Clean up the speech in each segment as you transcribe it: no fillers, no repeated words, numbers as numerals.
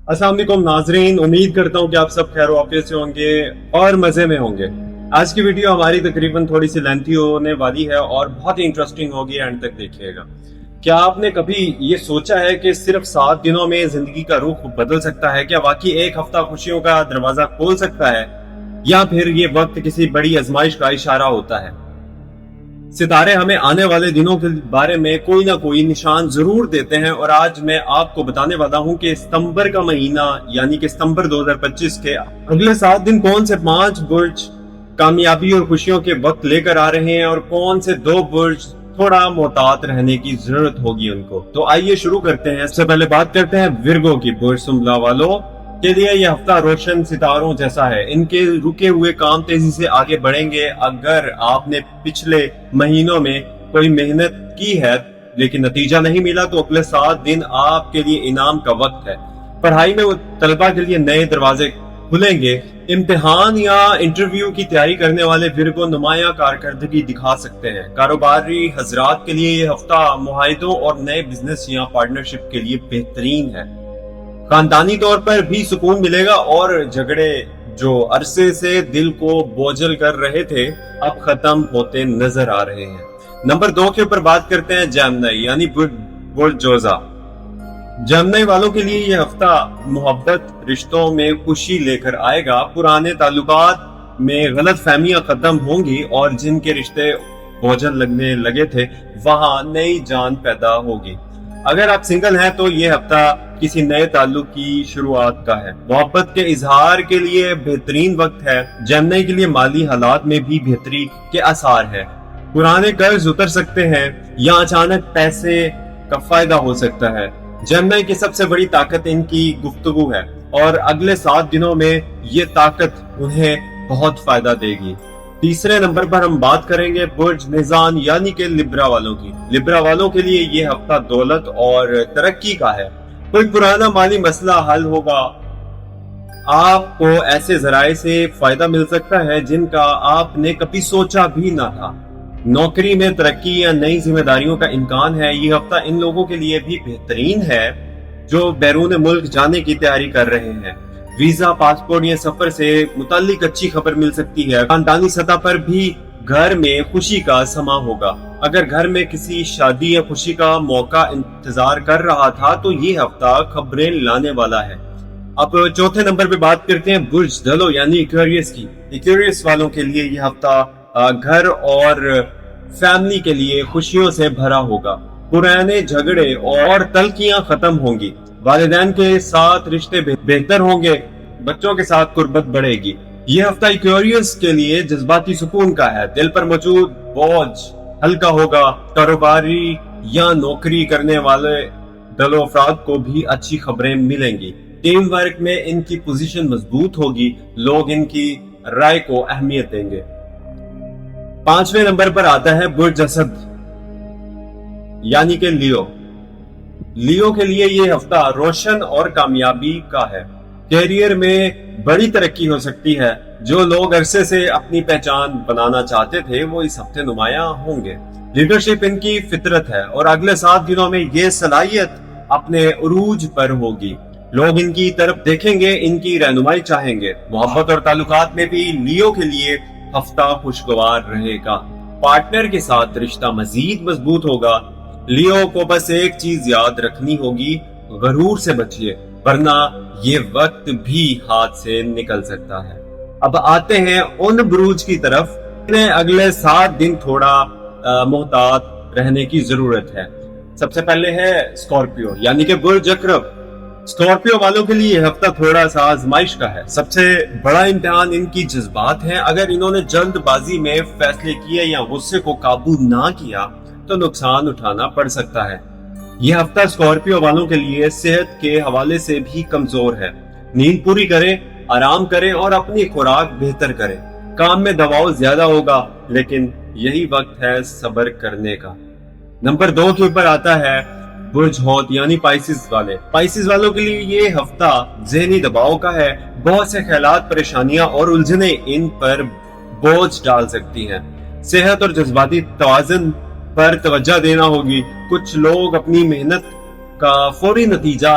अस्सलाम वालेकुम नाजरीन, उम्मीद करता हूँ कि आप सब खैर वाफियत से होंगे और मजे में होंगे। आज की वीडियो हमारी तकरीबन थोड़ी सी लेंथी होने वाली है और बहुत ही इंटरेस्टिंग होगी, एंड तक देखिएगा। क्या आपने कभी ये सोचा है कि सिर्फ 7 दिनों में जिंदगी का रुख बदल सकता है? क्या वाकई एक हफ्ता खुशियों का दरवाजा खोल सकता है, या फिर ये वक्त किसी बड़ी आजमाइश का इशारा होता है? सितारे हमें आने वाले दिनों के बारे में कोई ना कोई निशान जरूर देते हैं, और आज मैं आपको बताने वाला हूं कि सितंबर का महीना यानी कि सितंबर 2025 के अगले 7 दिन कौन से 5 बुर्ज कामयाबी और खुशियों के वक्त लेकर आ रहे हैं और कौन से 2 बुर्ज थोड़ा मोहतात रहने की जरूरत होगी उनको। तो आइए शुरू करते हैं। सबसे पहले बात करते हैं विर्गो की। बुर्ज सुंबला वालों के लिए यह हफ्ता रोशन सितारों जैसा है। इनके रुके हुए काम तेजी से आगे बढ़ेंगे। अगर आपने पिछले महीनों में कोई मेहनत की है लेकिन नतीजा नहीं मिला, तो अगले 7 दिन आपके लिए इनाम का वक्त है। पढ़ाई में तलबा के लिए नए दरवाजे खुलेंगे। इम्तिहान या इंटरव्यू की तैयारी करने वाले विर्गो नुमाया कारकर्दगी दिखा सकते हैं। कारोबारी हजरात के लिए यह हफ्ता मुआहिदों और नए बिजनेस या पार्टनरशिप के लिए बेहतरीन है। खानदानी तौर पर भी सुकून मिलेगा और झगड़े जो अरसे से दिल को बोझल कर रहे थे अब खत्म होते नजर आ रहे हैं। नंबर 2 के ऊपर बात करते हैं जेमिनी यानी बुर्ज जोजा। जेमिनी वालों के लिए यह हफ्ता मोहब्बत रिश्तों में खुशी लेकर आएगा। पुराने ताल्लुकात में गलत फहमियां खत्म होंगी और जिनके रिश्ते बोझल लगने लगे थे वहां नई जान पैदा होगी। अगर आप सिंगल हैं तो ये हफ्ता किसी नए ताल्लुक की शुरुआत का है। मोहब्बत के इजहार के लिए बेहतरीन वक्त है। जेमिनी के लिए माली हालात में भी बेहतरी के आसार है। पुराने कर्ज उतर सकते हैं या अचानक पैसे का फायदा हो सकता है। जेमिनी की सबसे बड़ी ताकत इनकी गुफ्तगू है और अगले 7 दिनों में ये ताकत उन्हें बहुत फायदा देगी। तीसरे नंबर पर हम बात करेंगे बुर्ज निजान यानी कि लिब्रा वालों की। लिब्रा वालों के लिए ये हफ्ता दौलत और तरक्की का है। कोई पुराना माली मसला हल होगा। आपको ऐसे जराए से फायदा मिल सकता है जिनका आपने कभी सोचा भी ना था। नौकरी में तरक्की या नई जिम्मेदारियों का इम्कान है। ये हफ्ता इन लोगों के लिए भी बेहतरीन है जो बैरून मुल्क जाने की तैयारी कर रहे हैं। वीजा, पासपोर्ट या सफर से मुतालिक अच्छी खबर मिल सकती है। खानदानी सतह पर भी घर में खुशी का समा होगा। अगर घर में किसी शादी या खुशी का मौका इंतजार कर रहा था तो ये हफ्ता खबरें लाने वाला है। अब चौथे नंबर पे बात करते हैं बुर्ज धलो यानी एक्वेरियस की। एक्वेरियस वालों के लिए ये हफ्ता घर और फैमिली के लिए खुशियों से भरा होगा। पुराने झगड़े और तल्खियां खत्म होंगी। वालिदैन के साथ रिश्ते बेहतर होंगे। बच्चों के साथ कुर्बत बढ़ेगी। यह हफ्ता एक्वेरियस के लिए जज्बाती सुकून का है। दिल पर मौजूद बोझ हल्का होगा। कारोबारी या नौकरी करने वाले दलो अफराद को भी अच्छी खबरें मिलेंगी। टीम वर्क में इनकी पोजीशन मजबूत होगी। लोग इनकी राय को अहमियत देंगे। 5वें नंबर पर आता है बुर्ज असद यानी कि लियो। लियो के लिए ये हफ्ता रोशन और कामयाबी का है। कैरियर में बड़ी तरक्की हो सकती है। जो लोग अरसे से अपनी पहचान बनाना चाहते थे वो इस हफ्ते नुमाया होंगे। लीडरशिप इनकी फितरत है और अगले 7 दिनों में ये सलाहियत अपने उरूज पर होगी। लोग इनकी तरफ देखेंगे, इनकी रहनुमाई चाहेंगे। मोहब्बत और ताल्लुकात में भी लियो के लिए हफ्ता खुशगवार रहेगा। पार्टनर के साथ रिश्ता मजीद मजबूत होगा। लियो को बस एक चीज याद रखनी होगी, गरूर से बचिए वरना ये वक्त भी हाथ से निकल सकता है। अब आते हैं उन बुरूज की तरफ जिन्हें अगले 7 दिन थोड़ा मोहतात रहने की जरूरत है। सबसे पहले है स्कॉर्पियो यानी कि बुर्ज अकरब। स्कॉर्पियो वालों के लिए यह हफ्ता थोड़ा सा आजमाइश का है। सबसे बड़ा इम्तिहान इनकी जज्बात है। अगर इन्होंने जल्दबाजी में फैसले किए या गुस्से को काबू ना किया तो नुकसान उठाना पड़ सकता है। यह हफ्ता स्कॉर्पियो वालों के लिए सेहत के हवाले से भी कमजोर है। नींद पूरी करें, आराम करें और अपनी खुराक बेहतर करें। काम में दबाव ज्यादा होगा लेकिन यही वक्त है सब्र करने का। नंबर 2 के ऊपर आता है बुर्ज हौत यानी पाइसिस वाले। पाइसिस वालों के लिए ये हफ्ता ज़हनी दबाव का है। बहुत से ख्यालात, परेशानियां और उलझने इन पर बोझ डाल सकती हैं। सेहत और जज्बाती तवाज़ुन पर तवज्जो देना होगी। कुछ लोग अपनी मेहनत का फौरी नतीजा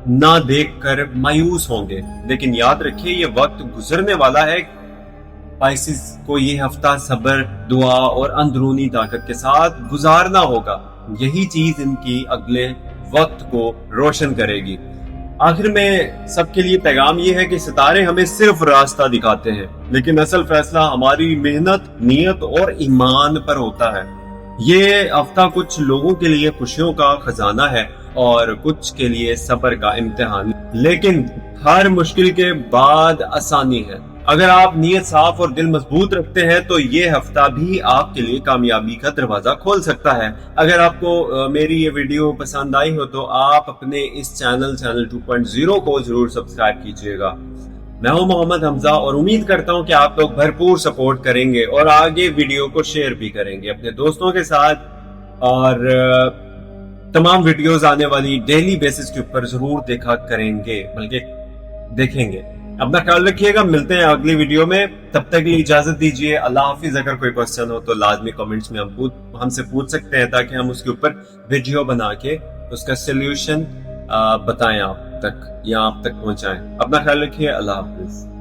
ना देखकर मायूस होंगे, लेकिन याद रखिए ये वक्त गुजरने वाला है। स्पाइसेस को ये हफ्ता सब्र, दुआ और अंदरूनी ताकत के साथ गुजारना होगा। यही चीज इनकी अगले वक्त को रोशन करेगी। आखिर में सबके लिए पैगाम ये है कि सितारे हमें सिर्फ रास्ता दिखाते हैं, लेकिन असल फैसला हमारी मेहनत, नियत और ईमान पर होता है। ये हफ्ता कुछ लोगों के लिए खुशियों का खजाना है और कुछ के लिए सब्र का इम्तिहान, लेकिन हर मुश्किल के बाद आसानी है। अगर आप नियत साफ और दिल मजबूत रखते हैं तो ये हफ्ता भी आपके लिए कामयाबी का दरवाजा खोल सकता है। अगर आपको मेरी ये वीडियो पसंद आई हो तो आप अपने इस चैनल 2.0 को जरूर सब्सक्राइब कीजिएगा। मैं हूं मोहम्मद हमजा और उम्मीद करता हूं कि आप लोग भरपूर सपोर्ट करेंगे और आगे वीडियो को शेयर भी करेंगे अपने दोस्तों के साथ। और तमाम वीडियोस आने वाली डेली बेसिस के ऊपर जरूर देखा करेंगे, बल्कि देखेंगे। अपना ख्याल रखिएगा, मिलते हैं अगली वीडियो में। तब तक के लिए इजाजत दीजिए। अल्लाह हाफिज। अगर कोई क्वेश्चन हो तो लाजमी कमेंट्स में हमसे पूछ सकते हैं, ताकि हम उसके ऊपर वीडियो बना के उसका सोल्यूशन बताएं आप तक या आप तक पहुंचाएं। अपना ख्याल रखिए। अल्लाह हाफिज।